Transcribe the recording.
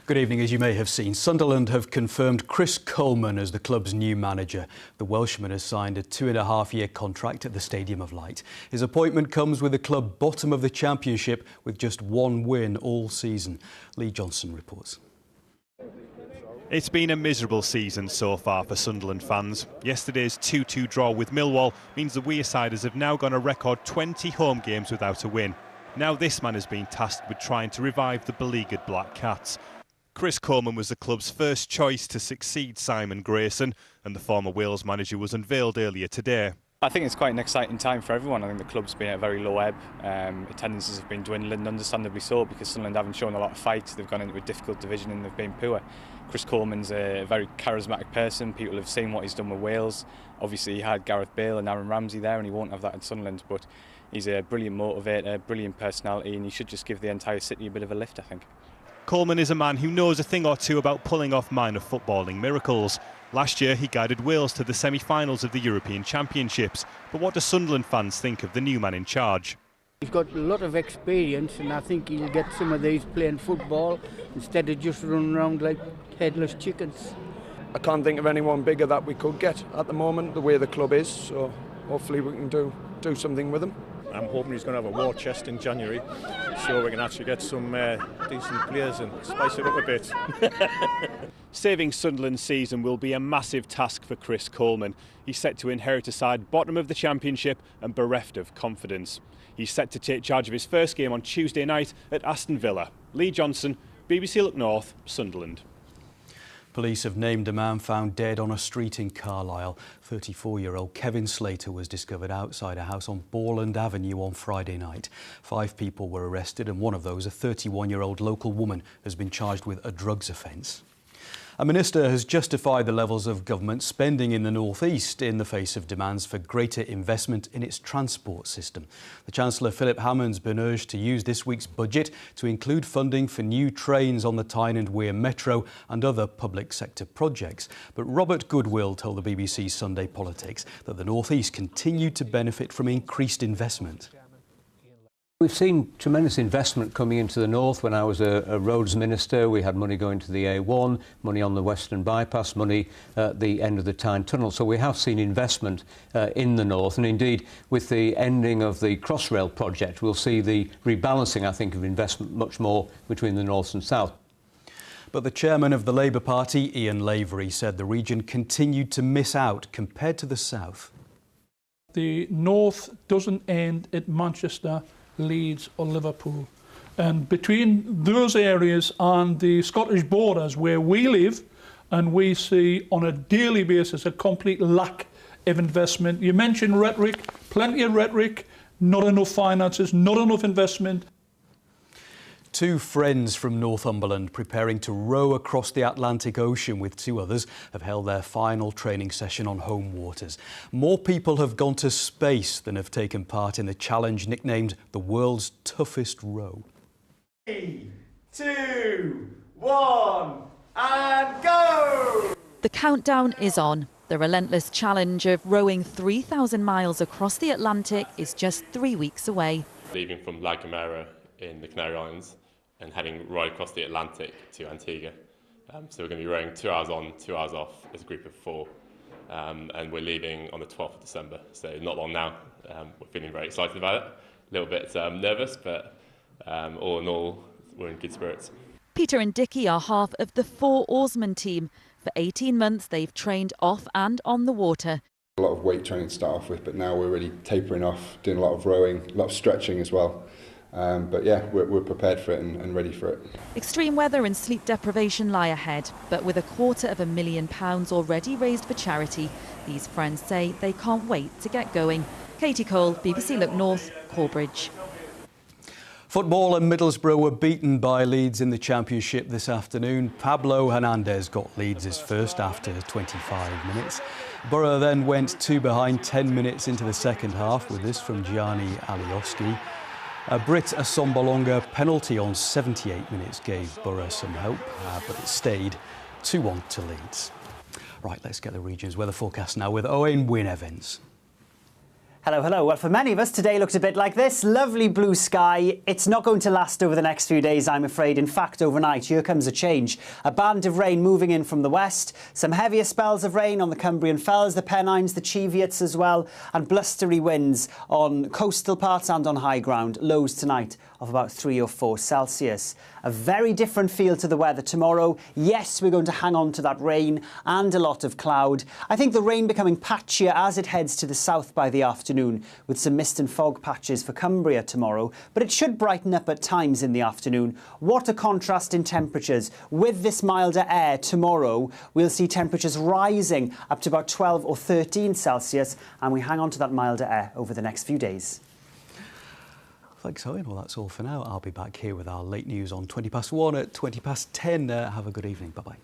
Good evening. As you may have seen, Sunderland have confirmed Chris Coleman as the club's new manager. The Welshman has signed a 2.5-year contract at the Stadium of Light. His appointment comes with the club bottom of the Championship with just one win all season. Lee Johnson reports. It's been a miserable season so far for Sunderland fans. Yesterday's 2-2 draw with Millwall means the Wearsiders have now gone a record 20 home games without a win. Now this man has been tasked with trying to revive the beleaguered Black Cats. Chris Coleman was the club's first choice to succeed Simon Grayson, and the former Wales manager was unveiled earlier today. I think it's quite an exciting time for everyone. I think the club's been at a very low ebb. Attendances have been dwindling, understandably so, because Sunderland haven't shown a lot of fight. They've gone into a difficult division and they've been poor. Chris Coleman's a very charismatic person. People have seen what he's done with Wales. Obviously he had Gareth Bale and Aaron Ramsey there, and he won't have that in Sunderland, but he's a brilliant motivator, brilliant personality, and he should just give the entire city a bit of a lift, I think. Coleman is a man who knows a thing or two about pulling off minor footballing miracles. Last year he guided Wales to the semi-finals of the European Championships. But what do Sunderland fans think of the new man in charge? He's got a lot of experience, and I think he'll get some of these playing football instead of just running around like headless chickens. I can't think of anyone bigger that we could get at the moment, the way the club is, so hopefully we can do something with him. I'm hoping he's going to have a war chest in January, so we can actually get some decent players and spice it up a bit. Saving Sunderland's season will be a massive task for Chris Coleman. He's set to inherit a side bottom of the Championship and bereft of confidence. He's set to take charge of his first game on Tuesday night at Aston Villa. Lee Johnson, BBC Look North, Sunderland. Police have named a man found dead on a street in Carlisle. 34-year-old Kevin Slater was discovered outside a house on Borland Avenue on Friday night. 5 people were arrested, and one of those, a 31-year-old local woman, has been charged with a drugs offence. A minister has justified the levels of government spending in the North East in the face of demands for greater investment in its transport system. The Chancellor Philip Hammond's been urged to use this week's budget to include funding for new trains on the Tyne and Wear Metro and other public sector projects. But Robert Goodwill told the BBC's Sunday Politics that the North East continued to benefit from increased investment. We've seen tremendous investment coming into the north. When I was a roads minister, we had money going to the A1, money on the Western Bypass, money at the end of the Tyne Tunnel. So we have seen investment in the north, and indeed with the ending of the Crossrail project, we'll see the rebalancing, I think, of investment much more between the north and south. But the chairman of the Labour Party, Ian Lavery, said the region continued to miss out compared to the south. The north doesn't end at Manchester, Leeds or Liverpool, and between those areas and the Scottish borders where we live, and we see on a daily basis a complete lack of investment. You mentioned rhetoric, plenty of rhetoric, not enough finances, not enough investment. 2 friends from Northumberland preparing to row across the Atlantic Ocean with 2 others have held their final training session on home waters. More people have gone to space than have taken part in the challenge nicknamed the world's toughest row. 3, 2, 1, and go! The countdown is on. The relentless challenge of rowing 3,000 miles across the Atlantic is just 3 weeks away. Leaving from La Gomera in the Canary Islands and heading right across the Atlantic to Antigua. So we're going to be rowing 2 hours on, 2 hours off as a group of 4. And we're leaving on the 12th of December, so not long now. We're feeling very excited about it, a little bit nervous, but all in all, we're in good spirits. Peter and Dickie are half of the 4 oarsmen team. For 18 months, they've trained off and on the water. A lot of weight training to start off with, but now we're really tapering off, doing a lot of rowing, a lot of stretching as well. But yeah, we're prepared for it and ready for it. Extreme weather and sleep deprivation lie ahead, but with £250,000 already raised for charity, these friends say they can't wait to get going. Katie Cole, BBC Look North, Corbridge. Football and Middlesbrough were beaten by Leeds in the Championship this afternoon. Pablo Hernandez got Leeds' first after 25 minutes. Borough then went 2 behind 10 minutes into the second half with this from Gianni Alioski. A Brit Assombalonga penalty on 78 minutes gave Borough some hope, but it stayed 2-1 to Leeds. Right, let's get the region's weather forecast now with Owain Wynne Evans. Hello, hello. Well, for many of us, today looked a bit like this. Lovely blue sky. It's not going to last over the next few days, I'm afraid. In fact, overnight, here comes a change. A band of rain moving in from the west. Some heavier spells of rain on the Cumbrian fells, the Pennines, the Cheviots as well, and blustery winds on coastal parts and on high ground. Lows tonight of about 3 or 4 Celsius. A very different feel to the weather tomorrow. Yes, we're going to hang on to that rain and a lot of cloud. I think the rain becoming patchier as it heads to the south by the afternoon, with some mist and fog patches for Cumbria tomorrow, but it should brighten up at times in the afternoon. What a contrast in temperatures. With this milder air tomorrow, we'll see temperatures rising up to about 12 or 13 Celsius, and we hang on to that milder air over the next few days. Thanks, Owen. Well, that's all for now. I'll be back here with our late news on 1:20 at 10. Have a good evening. Bye-bye.